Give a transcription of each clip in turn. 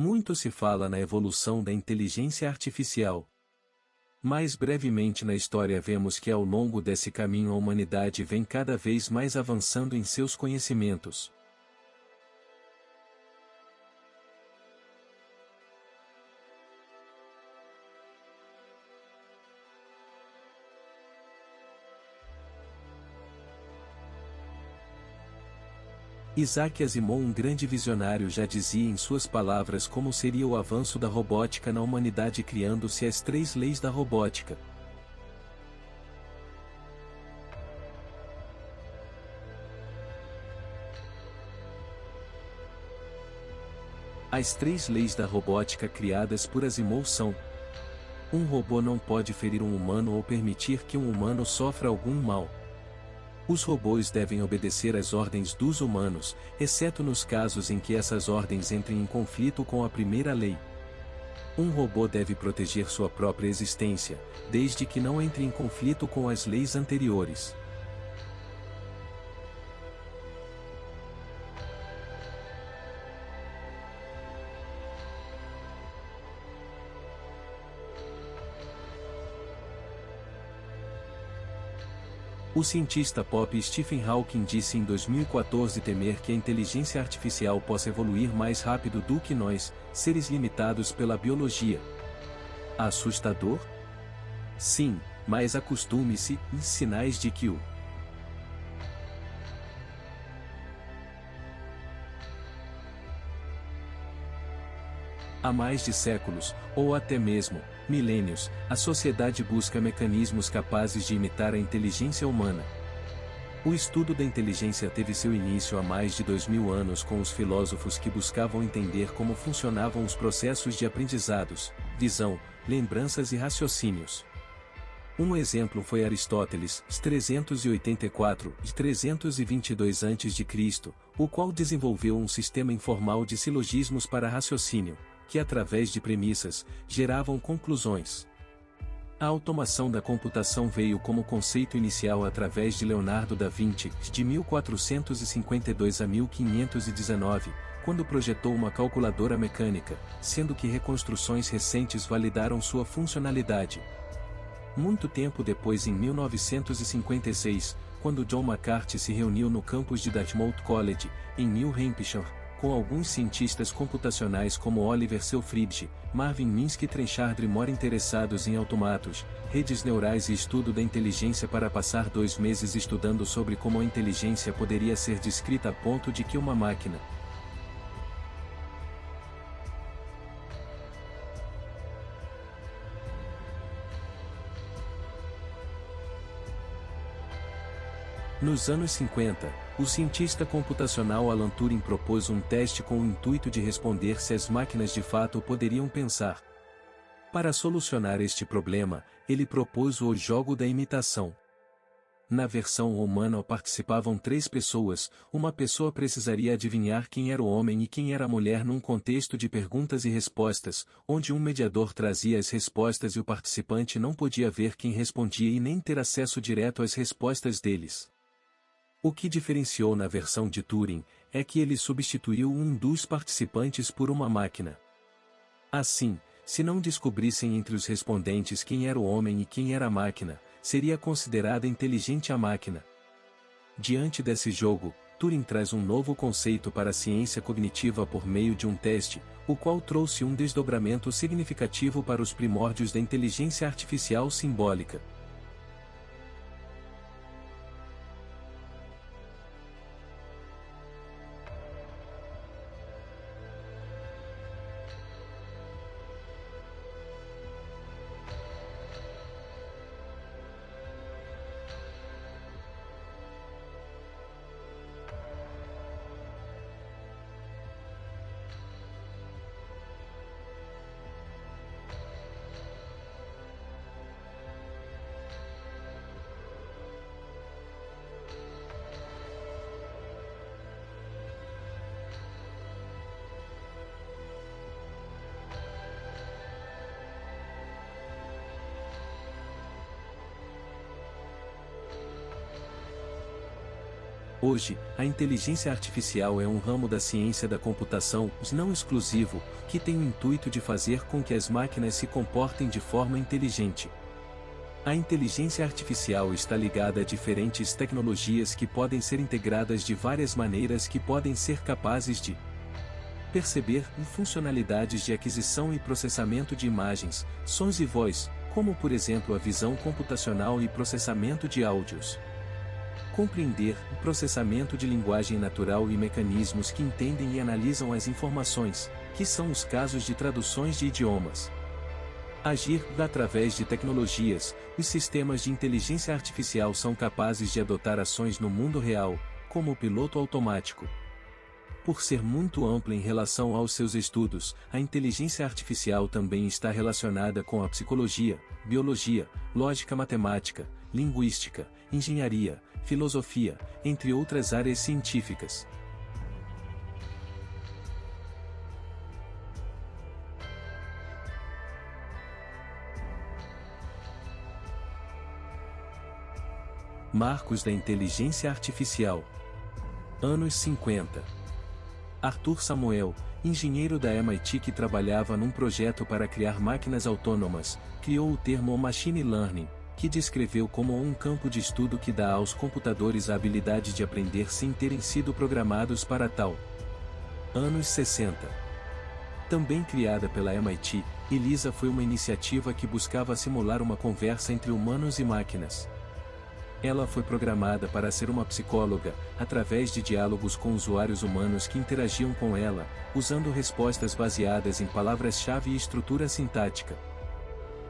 Muito se fala na evolução da inteligência artificial. Mais brevemente na história vemos que ao longo desse caminho a humanidade vem cada vez mais avançando em seus conhecimentos. Isaac Asimov, um grande visionário, já dizia em suas palavras como seria o avanço da robótica na humanidade, criando-se as 3 leis da robótica. As 3 leis da robótica criadas por Asimov são: um robô não pode ferir um humano ou permitir que um humano sofra algum mal. Os robôs devem obedecer às ordens dos humanos, exceto nos casos em que essas ordens entrem em conflito com a primeira lei. Um robô deve proteger sua própria existência, desde que não entre em conflito com as leis anteriores. O cientista pop Stephen Hawking disse em 2014 temer que a inteligência artificial possa evoluir mais rápido do que nós, seres limitados pela biologia. Assustador? Sim, mas acostume-se, sinais de que o há mais de séculos, ou até mesmo milênios, a sociedade busca mecanismos capazes de imitar a inteligência humana. O estudo da inteligência teve seu início há mais de 2000 anos com os filósofos que buscavam entender como funcionavam os processos de aprendizados, visão, lembranças e raciocínios. Um exemplo foi Aristóteles, 384 e 322 a.C., o qual desenvolveu um sistema informal de silogismos para raciocínio, que através de premissas, geravam conclusões. A automação da computação veio como conceito inicial através de Leonardo da Vinci, de 1452 a 1519, quando projetou uma calculadora mecânica, sendo que reconstruções recentes validaram sua funcionalidade. Muito tempo depois, em 1956, quando John McCarthy se reuniu no campus de Dartmouth College, em New Hampshire, com alguns cientistas computacionais como Oliver Selfridge, Marvin Minsky e Trenchard Moore interessados em automatos, redes neurais e estudo da inteligência para passar 2 meses estudando sobre como a inteligência poderia ser descrita a ponto de que uma máquina Nos anos 50, o cientista computacional Alan Turing propôs um teste com o intuito de responder se as máquinas de fato poderiam pensar. Para solucionar este problema, ele propôs o jogo da imitação. Na versão humana participavam 3 pessoas, uma pessoa precisaria adivinhar quem era o homem e quem era a mulher num contexto de perguntas e respostas, onde um mediador trazia as respostas e o participante não podia ver quem respondia e nem ter acesso direto às respostas deles. O que diferenciou na versão de Turing, é que ele substituiu um dos participantes por uma máquina. Assim, se não descobrissem entre os respondentes quem era o homem e quem era a máquina, seria considerada inteligente a máquina. Diante desse jogo, Turing traz um novo conceito para a ciência cognitiva por meio de um teste, o qual trouxe um desdobramento significativo para os primórdios da inteligência artificial simbólica. Hoje, a inteligência artificial é um ramo da ciência da computação, não exclusivo, que tem o intuito de fazer com que as máquinas se comportem de forma inteligente. A inteligência artificial está ligada a diferentes tecnologias que podem ser integradas de várias maneiras que podem ser capazes de perceber funcionalidades de aquisição e processamento de imagens, sons e voz, como por exemplo a visão computacional e processamento de áudios. Compreender o processamento de linguagem natural e mecanismos que entendem e analisam as informações, que são os casos de traduções de idiomas. Agir através de tecnologias, os sistemas de inteligência artificial são capazes de adotar ações no mundo real, como o piloto automático. Por ser muito ampla em relação aos seus estudos, a inteligência artificial também está relacionada com a psicologia, biologia, lógica matemática, linguística, engenharia, filosofia, entre outras áreas científicas. Marcos da inteligência artificial. Anos 50. Arthur Samuel, engenheiro da MIT que trabalhava num projeto para criar máquinas autônomas, criou o termo Machine Learning, que descreveu como um campo de estudo que dá aos computadores a habilidade de aprender sem terem sido programados para tal. Anos 60. Também criada pela MIT, ELISA foi uma iniciativa que buscava simular uma conversa entre humanos e máquinas. Ela foi programada para ser uma psicóloga, através de diálogos com usuários humanos que interagiam com ela, usando respostas baseadas em palavras-chave e estrutura sintática.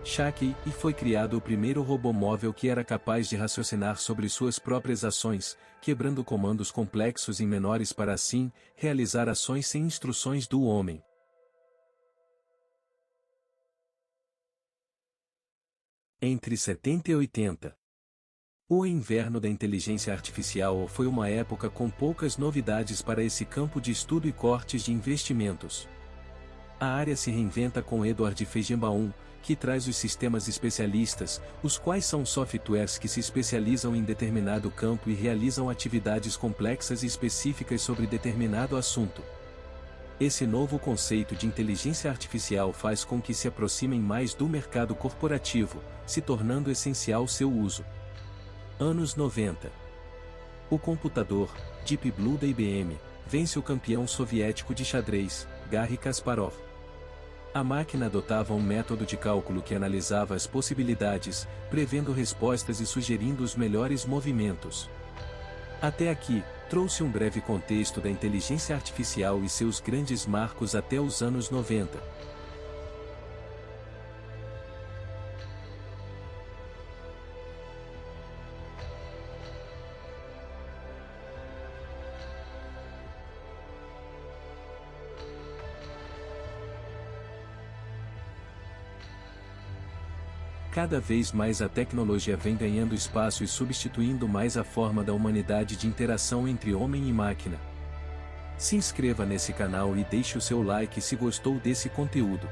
Shakey, e foi criado o primeiro robô móvel que era capaz de raciocinar sobre suas próprias ações, quebrando comandos complexos em menores para assim, realizar ações sem instruções do homem. Entre 70 e 80. O inverno da inteligência artificial foi uma época com poucas novidades para esse campo de estudo e cortes de investimentos. A área se reinventa com Edward Feigenbaum, que traz os sistemas especialistas, os quais são softwares que se especializam em determinado campo e realizam atividades complexas e específicas sobre determinado assunto. Esse novo conceito de inteligência artificial faz com que se aproximem mais do mercado corporativo, se tornando essencial seu uso. Anos 90. O computador, Deep Blue da IBM, vence o campeão soviético de xadrez, Garry Kasparov. A máquina adotava um método de cálculo que analisava as possibilidades, prevendo respostas e sugerindo os melhores movimentos. Até aqui, trouxe um breve contexto da inteligência artificial e seus grandes marcos até os anos 90. Cada vez mais a tecnologia vem ganhando espaço e substituindo mais a forma da humanidade de interação entre homem e máquina. Se inscreva nesse canal e deixe o seu like se gostou desse conteúdo.